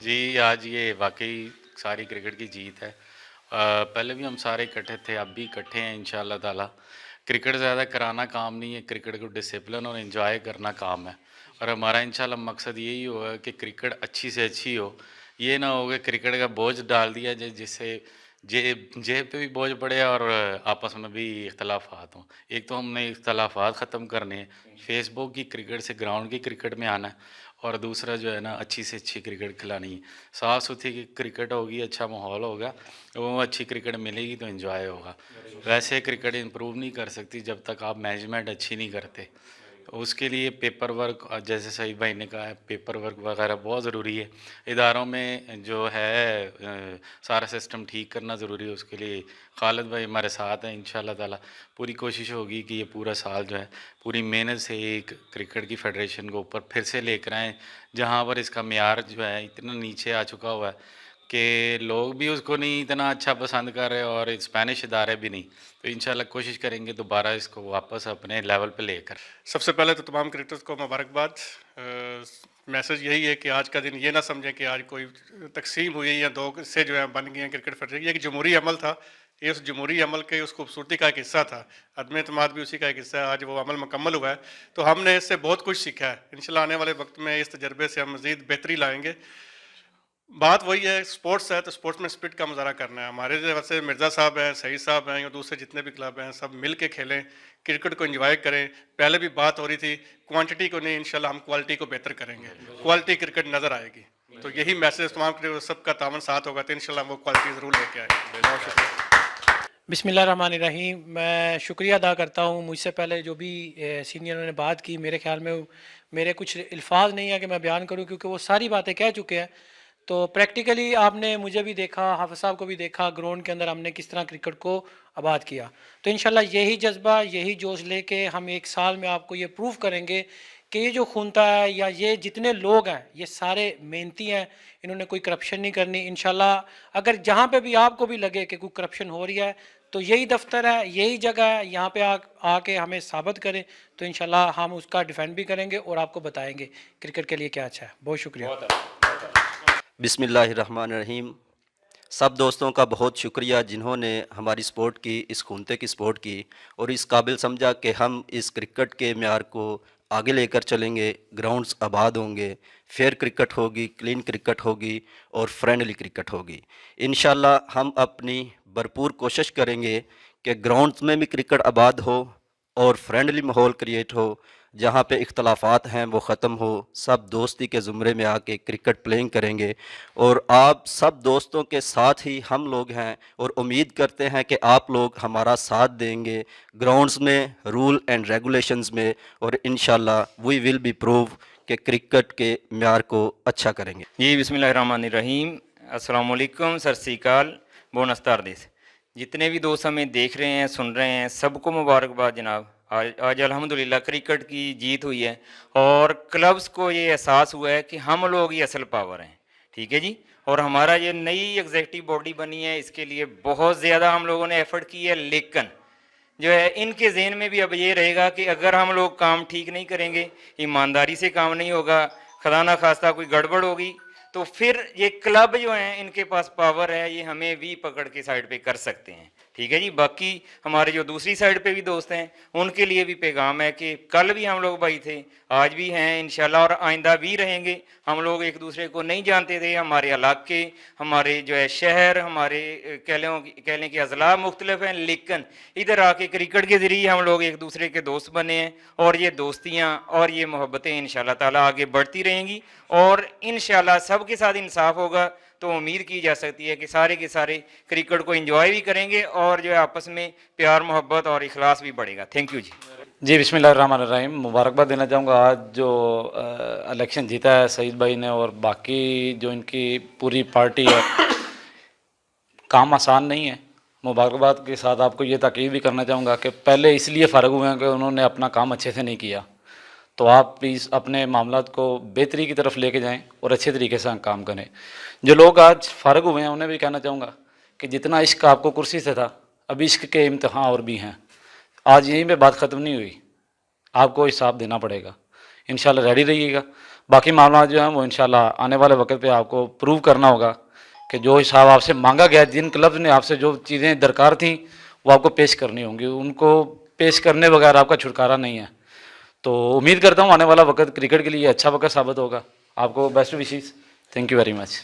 जी, आज ये वाक़ई सारी क्रिकेट की जीत है। पहले भी हम सारे इकट्ठे थे, अब भी इकट्ठे हैं इंशाअल्लाह ताला। क्रिकेट ज़्यादा कराना काम नहीं है, क्रिकेट को डिसिप्लिन और एन्जॉय करना काम है। और हमारा इंशाअल्लाह मकसद यही होगा कि क्रिकेट अच्छी से अच्छी हो। ये ना हो कि क्रिकेट का बोझ डाल दिया जाए जिससे जेब पे भी बोझ पड़े और आपस में भी इख्तलाफात हों। एक तो हमने इख्तलाफात ख़त्म करने हैं, फेसबुक की क्रिकेट से ग्राउंड की क्रिकेट में आना है। और दूसरा जो है ना अच्छी से अच्छी क्रिकेट खिलानी है। साफ़ सुथरी क्रिकेट होगी, अच्छा माहौल होगा, वो अच्छी क्रिकेट मिलेगी तो एन्जॉय होगा। वैसे क्रिकेट इम्प्रूव नहीं कर सकती जब तक आप मैनेजमेंट अच्छी नहीं करते। उसके लिए पेपर वर्क जैसे सईद भाई ने कहा है, पेपर वर्क वगैरह बहुत ज़रूरी है। इदारों में जो है सारा सिस्टम ठीक करना ज़रूरी है। उसके लिए खालिद भाई हमारे साथ हैं, इंशाल्लाह ताला पूरी कोशिश होगी कि ये पूरा साल जो है पूरी मेहनत से एक क्रिकेट की फेडरेशन को ऊपर फिर से लेकर आएँ, जहाँ पर इसका मेयार जो है इतना नीचे आ चुका हुआ है कि लोग भी उसको नहीं इतना अच्छा पसंद कर रहे और स्पेनिश इदारे भी नहीं। तो इंशाल्लाह कोशिश करेंगे दोबारा इसको वापस अपने लेवल पे लेकर। सबसे पहले तो तमाम क्रिकेटर्स को मुबारकबाद। मैसेज यही है कि आज का दिन ये ना समझें कि आज कोई तकसीम हुई है या दो से जो है बन गए हैं क्रिकेट फेडरेशन। ये एक जमहूरी अमल था, ये उस जमहूरी अमल के उस खूबसूरती का एक हिस्सा था। अदम एतमाद भी उसी का एक हिस्सा है। आज वो अमल मुकम्मल हुआ है तो हमने इससे बहुत कुछ सीखा है। इंशाल्लाह आने वाले वक्त में इस तजर्बे से हम मज़ीद बेहतरी लाएँगे। बात वही है, स्पोर्ट्स है तो स्पोर्ट्स में स्पिरिट का मुजाहरा करना है। हमारे वैसे मिर्ज़ा साहब हैं, सईद साहब हैं या दूसरे जितने भी क्लब हैं, सब मिल के खेलें, क्रिकेट को एंजॉय करें। पहले भी बात हो रही थी, क्वांटिटी को नहीं, इंशाल्लाह हम क्वालिटी को बेहतर करेंगे, क्वालिटी क्रिकेट नज़र आएगी। तो यही मैसेज तमाम सबका तावन साथ होगा तो इंशाल्लाह वो क्वालिटी ज़रूर लेके आएंगे। बहुत शुक्रिया। बिस्मिल्लाहिर्रहमानिर्रहीम। मैं शुक्रिया अदा करता हूँ। मुझसे पहले जो भी सीनियरों ने बात की, मेरे ख्याल में मेरे कुछ अल्फाज नहीं है कि मैं बयान करूँ, क्योंकि वो सारी बातें कह चुके हैं। तो प्रैक्टिकली आपने मुझे भी देखा, हाफ़िज़ साहब को भी देखा, ग्राउंड के अंदर हमने किस तरह क्रिकेट को आबाद किया। तो इंशाल्लाह यही जज्बा, यही जोश लेके हम एक साल में आपको ये प्रूव करेंगे कि ये जो खूनता है या ये जितने लोग हैं ये सारे मेहनती हैं, इन्होंने कोई करप्शन नहीं करनी। इंशाल्लाह अगर जहाँ पे भी आपको भी लगे कि कोई करप्शन हो रही है तो यही दफ्तर है, यही जगह है, यहाँ पे आके हमें साबित करें तो इंशाल्लाह हम उसका डिफेंड भी करेंगे और आपको बताएंगे क्रिकेट के लिए क्या अच्छा है। बहुत शुक्रिया। बिस्मिल्लाहिर्रहमानिर्रहीम। सब दोस्तों का बहुत शुक्रिया जिन्होंने हमारी स्पोर्ट की, इस खूनते की स्पोर्ट की और इस काबिल समझा कि हम इस क्रिकेट के म्यार को आगे लेकर चलेंगे। ग्राउंड्स आबाद होंगे, फेयर क्रिकेट होगी, क्लीन क्रिकेट होगी और फ्रेंडली क्रिकेट होगी। इंशाल्लाह हम अपनी भरपूर कोशिश करेंगे कि ग्राउंड्स में भी क्रिकेट आबाद हो और फ्रेंडली माहौल क्रिएट हो, जहाँ पे इख्तलाफात हैं वो ख़त्म हो, सब दोस्ती के ज़ुमरे में आके क्रिकेट प्लेइंग करेंगे। और आप सब दोस्तों के साथ ही हम लोग हैं और उम्मीद करते हैं कि आप लोग हमारा साथ देंगे ग्राउंड्स में, रूल एंड रेगुलेशंस में, और इंशाल्लाह वी विल बी प्रूव कि क्रिकेट के म्यार को अच्छा करेंगे। जी बिस्मिल्लाहिर्रहमानिर्रहीम। अस्सलाम वालेकुम, सर श्री अकाल, बोनस तारदिस। जितने भी दोस्त हमें देख रहे हैं, सुन रहे हैं, सबको मुबारकबाद जनाब। आज अल्हम्दुलिल्लाह क्रिकेट की जीत हुई है और क्लब्स को ये एहसास हुआ है कि हम लोग ही असल पावर हैं। ठीक है जी। और हमारा ये नई एग्जेक्टिव बॉडी बनी है, इसके लिए बहुत ज़्यादा हम लोगों ने एफर्ट की है, लेकिन जो है इनके जहन में भी अब ये रहेगा कि अगर हम लोग काम ठीक नहीं करेंगे, ईमानदारी से काम नहीं होगा, खुदा ना खास्ता कोई गड़बड़ होगी, तो फिर ये क्लब जो हैं इनके पास पावर है, ये हमें भी पकड़ के साइड पे कर सकते हैं। ठीक है जी। बाकी हमारे जो दूसरी साइड पे भी दोस्त हैं उनके लिए भी पैगाम है कि कल भी हम लोग भाई थे, आज भी हैं इंशाल्लाह और आइंदा भी रहेंगे। हम लोग एक दूसरे को नहीं जानते थे, हमारे इलाके, हमारे जो है शहर, हमारे कह लें कि अजला मुख्तलिफ हैं, लेकिन इधर आके क्रिकेट के ज़रिए हम लोग एक दूसरे के दोस्त बने हैं और ये दोस्तियाँ और ये मोहब्बतें इंशाल्लाह ताला आगे बढ़ती रहेंगी और इंशाल्लाह सबके साथ इंसाफ होगा तो उम्मीद की जा सकती है कि सारे के सारे क्रिकेट को एंजॉय भी करेंगे और जो है आपस में प्यार मोहब्बत और इखलास भी बढ़ेगा। थैंक यू जी। जी बिस्मिल्लाहिर्रहमानिर्रहीम। मुबारकबाद देना चाहूँगा आज जो इलेक्शन जीता है सईद भाई ने और बाकी जो इनकी पूरी पार्टी है। काम आसान नहीं है। मुबारकबाद के साथ आपको ये ताकीद भी करना चाहूँगा कि पहले इसलिए फ़र्क हुए हैं कि उन्होंने अपना काम अच्छे से नहीं किया, तो आप प्लीज़ अपने मामलात को बेहतरी की तरफ लेके जाएं और अच्छे तरीके से काम करें। जो लोग आज फ़ारग हुए हैं उन्हें भी कहना चाहूँगा कि जितना इश्क आपको कुर्सी से था, अब इश्क के इम्तहान और भी हैं। आज यहीं पे बात ख़त्म नहीं हुई, आपको हिसाब देना पड़ेगा। इंशाल्लाह रेडी रहिएगा। बाकी मामला जो है वो इंशाल्लाह आने वाले वक्त पे आपको प्रूव करना होगा कि जो हिसाब आपसे मांगा गया, जिन क्लब्स ने आपसे जो चीज़ें दरकार थी वो आपको पेश करनी होंगी, उनको पेश करने बगैर आपका छुटकारा नहीं है। तो उम्मीद करता हूँ आने वाला वक्त क्रिकेट के लिए अच्छा वक्त साबित होगा। आपको best wishes, thank you very much.